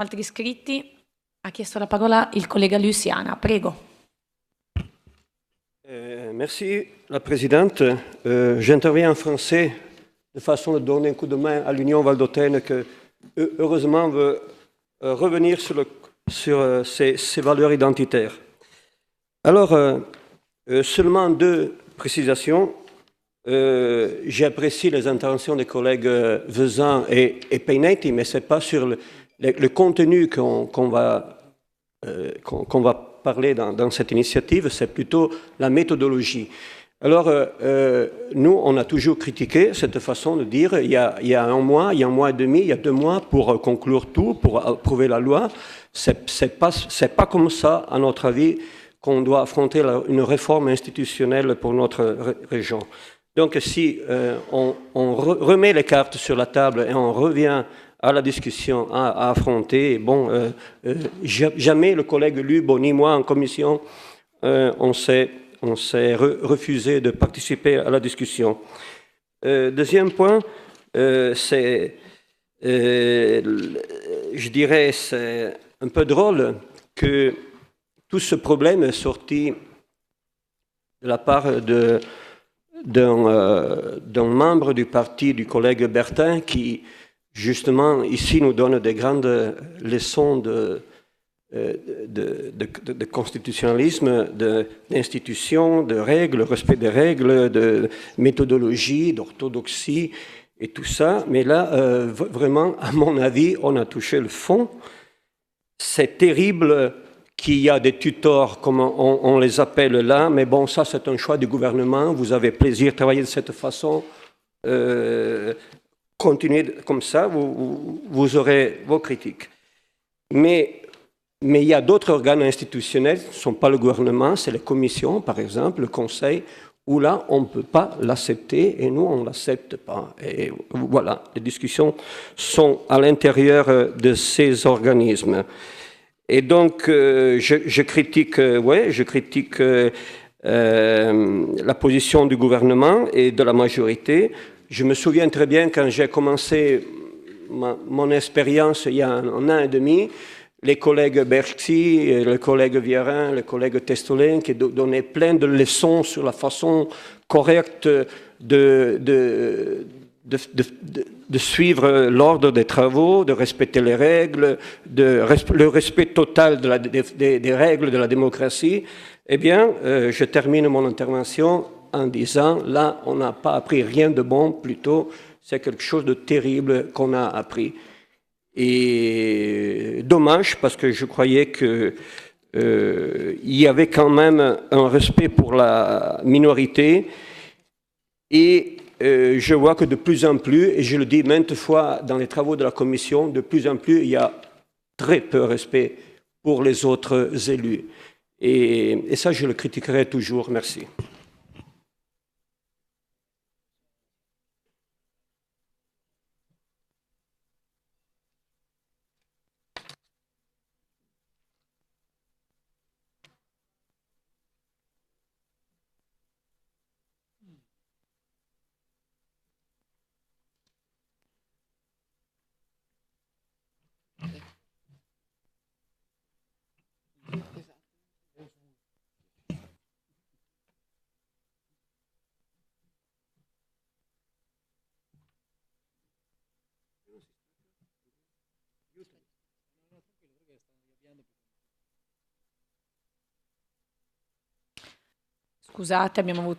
Altri iscritti? Ha chiesto la parola il collega Luciana. Prego. Merci, la Présidente. J'interviens en français de façon de donner un coup de main à l'Union valdôtaine qui, heureusement, veut revenir sur ses valeurs identitaires. Alors, seulement deux précisations. J'ai apprécié les interventions des collègues Vezin et Peinetti, mais ce n'est pas sur le contenu qu'on va parler dans cette initiative, c'est plutôt la méthodologie. Alors, nous, on a toujours critiqué cette façon de dire il y a un mois et demi, il y a 2 mois pour conclure tout, pour approuver la loi. C'est pas comme ça, à notre avis, qu'on doit affronter une réforme institutionnelle pour notre région. Donc, si on remet les cartes sur la table et on revient à la discussion à affronter, bon, jamais le collègue Lubot ni moi en commission, on s'est refusé de participer à la discussion. Deuxième point, je dirais, c'est un peu drôle que tout ce problème est sorti de la part d'un membre du parti du collègue Bertin qui, justement, ici nous donne des grandes leçons de constitutionnalisme, d'institutions, de règles, respect des règles, de méthodologie, d'orthodoxie et tout ça. Mais là, vraiment, à mon avis, on a touché le fond. C'est terrible qu'il y a des tutors, comme on les appelle là, mais bon, ça c'est un choix du gouvernement. Vous avez plaisir de travailler de cette façon. Continuez comme ça, vous aurez vos critiques. Mais il y a d'autres organes institutionnels, ce ne sont pas le gouvernement, c'est les commissions, par exemple, le Conseil, où là, on ne peut pas l'accepter, et nous, on ne l'accepte pas. Et voilà, les discussions sont à l'intérieur de ces organismes. Et donc, je critique la position du gouvernement et de la majorité. Je me souviens très bien quand j'ai commencé mon expérience il y a un an et demi, les collègues Berti, les collègues Viarin, les collègues Testolin qui donnaient plein de leçons sur la façon correcte de suivre l'ordre des travaux, de respecter les règles, le respect total des règles de la démocratie, eh bien, je termine mon intervention en disant, là, on n'a pas appris rien de bon, plutôt, c'est quelque chose de terrible qu'on a appris. Et dommage, parce que je croyais qu'il y avait quand même un respect pour la minorité, et je vois que de plus en plus, et je le dis maintes fois dans les travaux de la commission, de plus en plus, il y a très peu de respect pour les autres élus. Et ça, je le critiquerai toujours. Merci. Scusate,